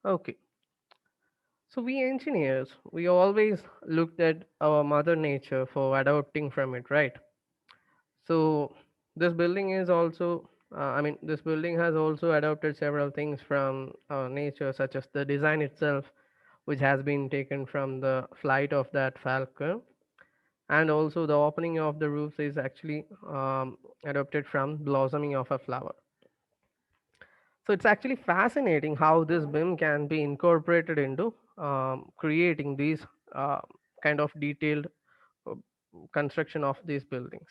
Okay. So we engineers, we always looked at our mother nature for adapting from it, right? So this building is also, this building has also adopted several things from nature, such as the design itself, which has been taken from the flight of that falcon, and also the opening of the roofs is actually adopted from blossoming of a flower. So it's actually fascinating how this BIM can be incorporated into creating these uh, kind of detailed uh, construction of these buildings.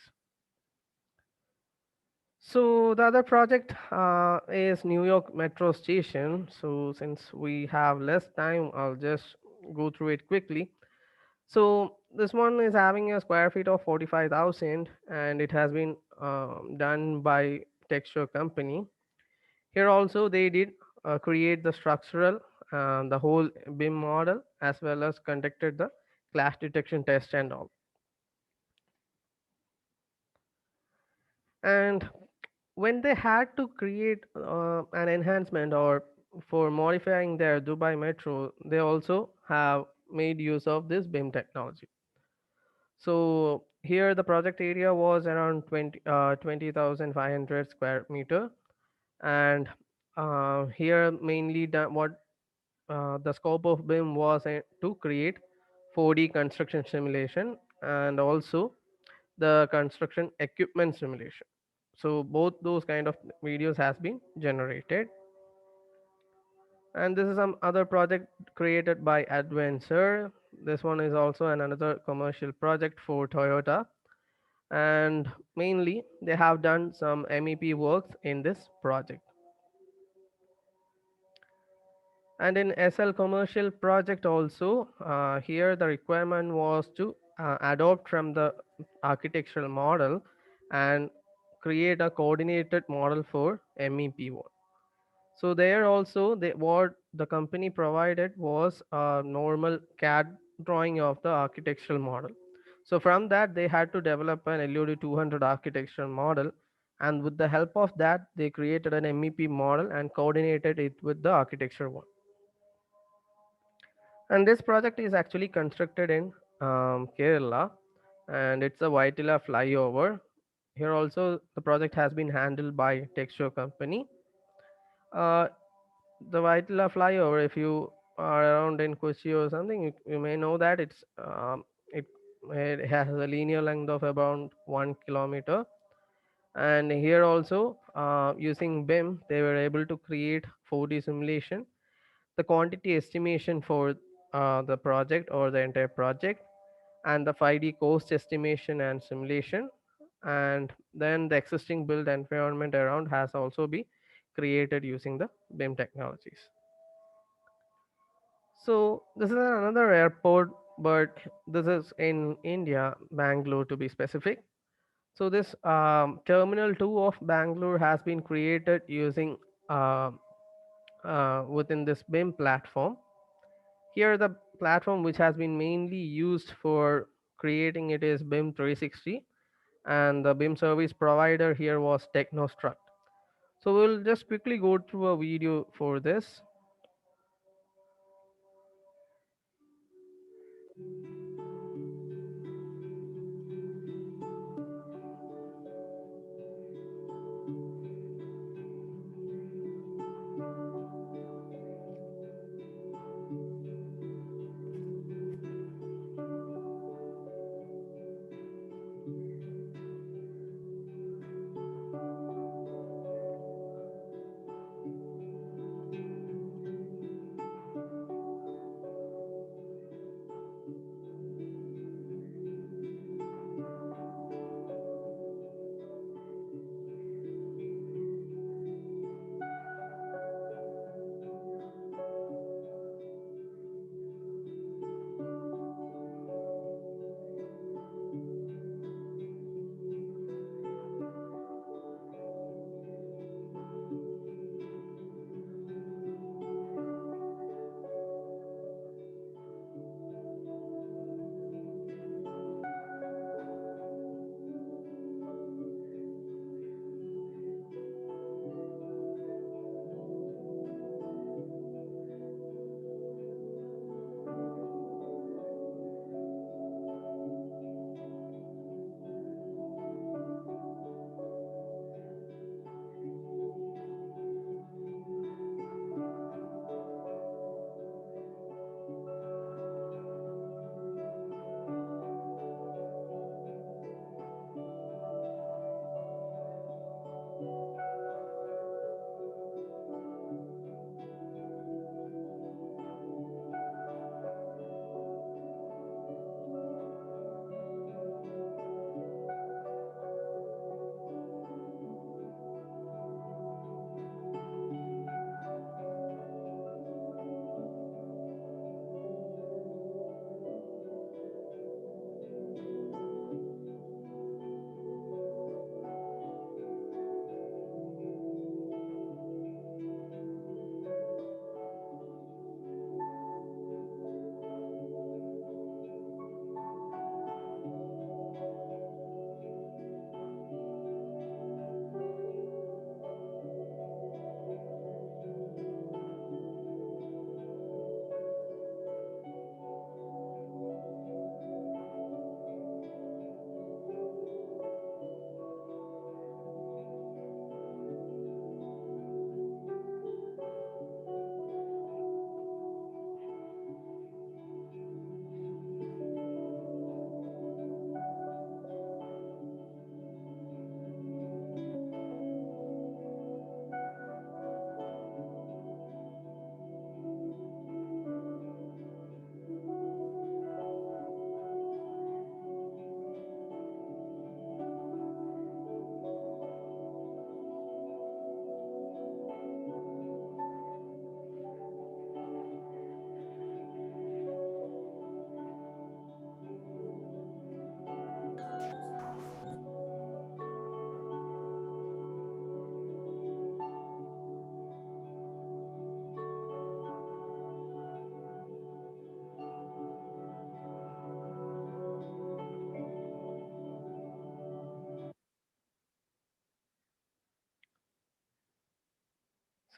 So the other project is New York Metro Station. So since we have less time, I'll just go through it quickly. So this one is having a square feet of 45,000, and it has been done by Texture Company. Here also they did create the structural, the whole BIM model, as well as conducted the clash detection test and all. And when they had to create an enhancement or for modifying their Dubai metro, they also have made use of this BIM technology. So here the project area was around 20,500 square meter, and here mainly what the scope of BIM was to create 4D construction simulation and also the construction equipment simulation. So both those kind of videos has been generated. And this is some other project created by Adventure. This one is also another commercial project for Toyota, and mainly they have done some MEP works in this project. And in SL commercial project also, here the requirement was to adopt from the architectural model and create a coordinated model for MEP work. So there also what the company provided was a normal CAD drawing of the architectural model. So from that they had to develop an LOD 200 architectural model, and with the help of that they created an MEP model and coordinated it with the architecture one. And this project is actually constructed in Kerala, and it's a Vaitila flyover. Here also the project has been handled by Texture company. Uh, the Vaitila flyover, if you are around in Kochi or something, you may know that it, it has a linear length of about 1 kilometer. And here also, using BIM, they were able to create 4D simulation, the quantity estimation for the project or the entire project, and the 5D cost estimation and simulation, and then the existing built environment around has also been created using the BIM technologies. So this is another airport, but this is in India, Bangalore to be specific. So this Terminal 2 of Bangalore has been created using within this BIM platform. Here the platform which has been mainly used for creating it is BIM 360, and the BIM service provider here was Technostruct. So we'll just quickly go through a video for this.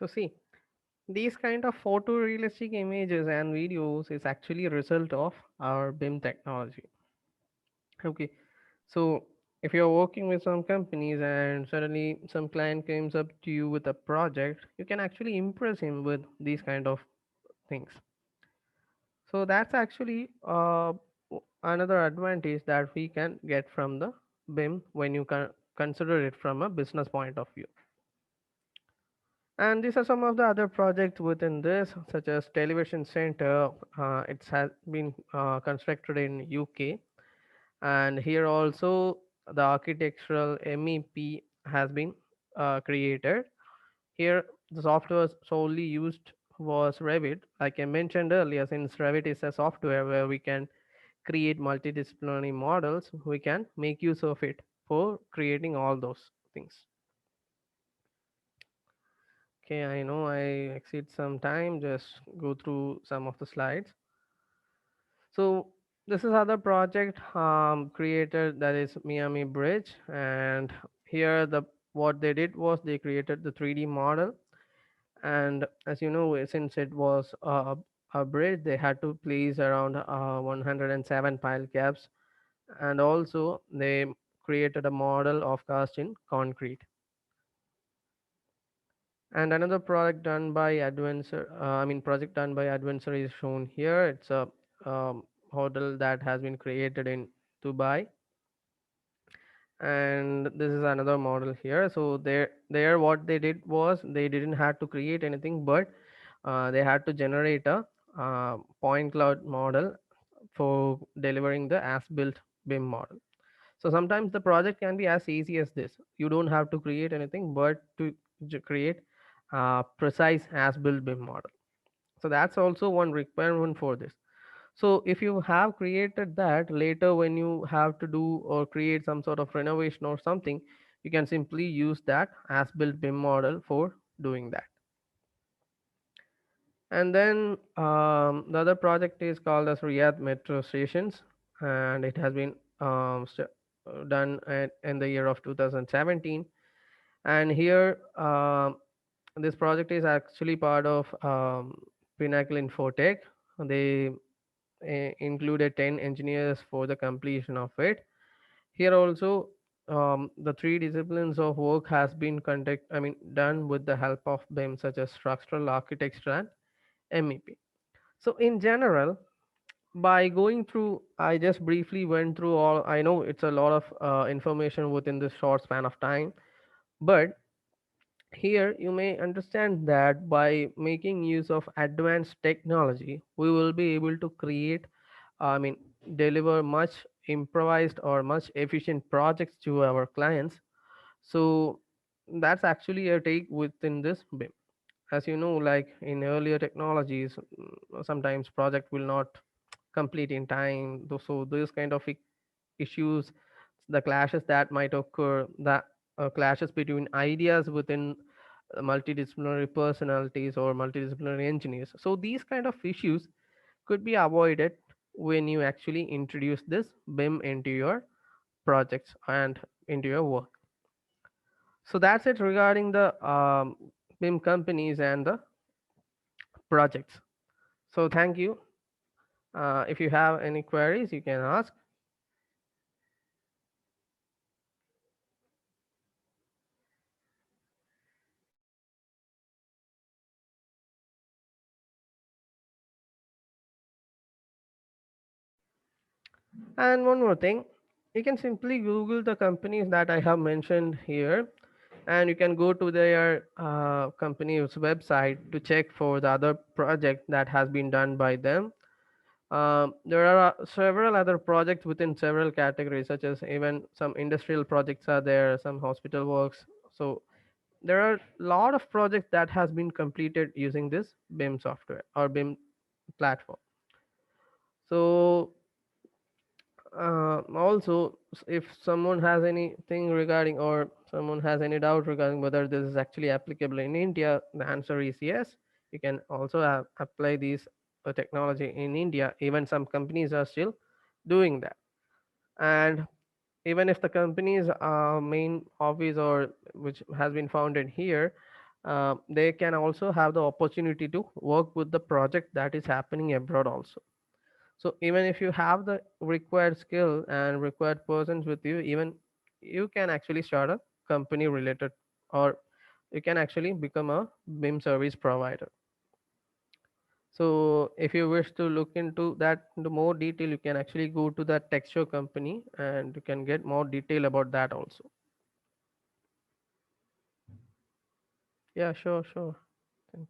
So see, these kind of photorealistic images and videos is actually a result of our BIM technology. Okay, so if you're working with some companies and suddenly some client comes up to you with a project, you can actually impress him with these kind of things. So that's actually another advantage that we can get from the BIM when you can consider it from a business point of view. And these are some of the other projects within this, such as Television Center. It has been constructed in UK, and here also the architectural MEP has been created. Here the software solely used was Revit. Like I mentioned earlier, since Revit is a software where we can create multidisciplinary models, we can make use of it for creating all those things. Okay, I know I exceed some time, just go through some of the slides. So this is other project created, that is Miami Bridge, and here the what they did was they created the 3D model. And as you know, since it was a bridge, they had to place around 107 pile caps, and also they created a model of cast in concrete. And another product done by project done by Adventure is shown here. It's a hotel that has been created in Dubai, and this is another model here. So there what they did was they didn't have to create anything, but they had to generate a point cloud model for delivering the as built BIM model. So sometimes the project can be as easy as this. You don't have to create anything but to create precise as built BIM model. So that's also one requirement for this. So if you have created that, later when you have to do or create some sort of renovation or something, you can simply use that as built BIM model for doing that. And then the other project is called as Riyadh Metro Stations, and it has been done in the year of 2017. And here, this project is actually part of Pinnacle Infotech. They included 10 engineers for the completion of it. Here also, the three disciplines of work has been done with the help of BIM, such as structural architecture and MEP. So in general, by going through, I just briefly went through all. I know it's a lot of information within this short span of time, but here you may understand that by making use of advanced technology, we will be able to create, I mean, deliver much improvised or much efficient projects to our clients. So that's actually a take within this BIM. As you know, like in earlier technologies, sometimes project will not complete in time. So those kind of issues, the clashes that might occur, the clashes between ideas within multidisciplinary personalities or multidisciplinary engineers. So these kind of issues could be avoided when you actually introduce this BIM into your projects and into your work. So that's it regarding the BIM companies and the projects. So thank you. If you have any queries, you can ask. And one more thing, you can simply Google the companies that I have mentioned here, and you can go to their company's website to check for the other project that has been done by them. There are several other projects within several categories, such as even some industrial projects are there, some hospital works. So there are a lot of projects that has been completed using this BIM software or BIM platform. So also, if someone has anything regarding or someone has any doubt regarding whether this is actually applicable in India, the answer is yes. You can also apply these technology in India. Even some companies are still doing that. And even if the company's main office or which has been founded here, they can also have the opportunity to work with the project that is happening abroad also. So even if you have the required skill and required persons with you, even you can actually start a company related, or you can actually become a BIM service provider. So if you wish to look into that into more detail, you can actually go to that texture company and you can get more detail about that also. Yeah, sure, sure. Thank-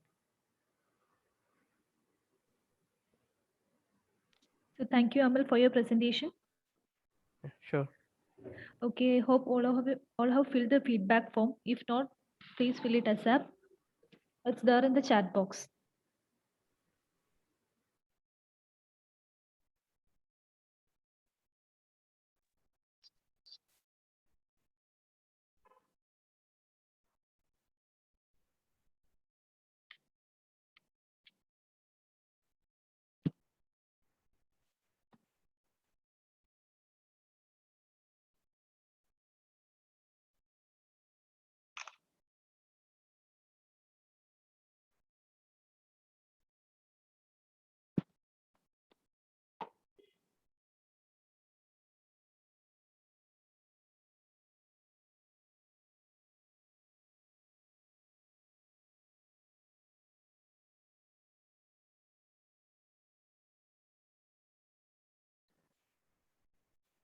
So thank you, Amal, for your presentation. Sure. Okay, hope all have filled the feedback form. If not, please fill it as up. It's there in the chat box.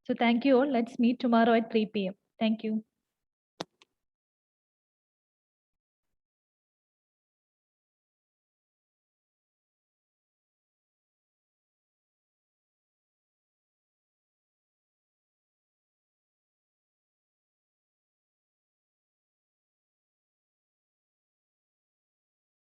So thank you all. Let's meet tomorrow at 3 p.m. Thank you.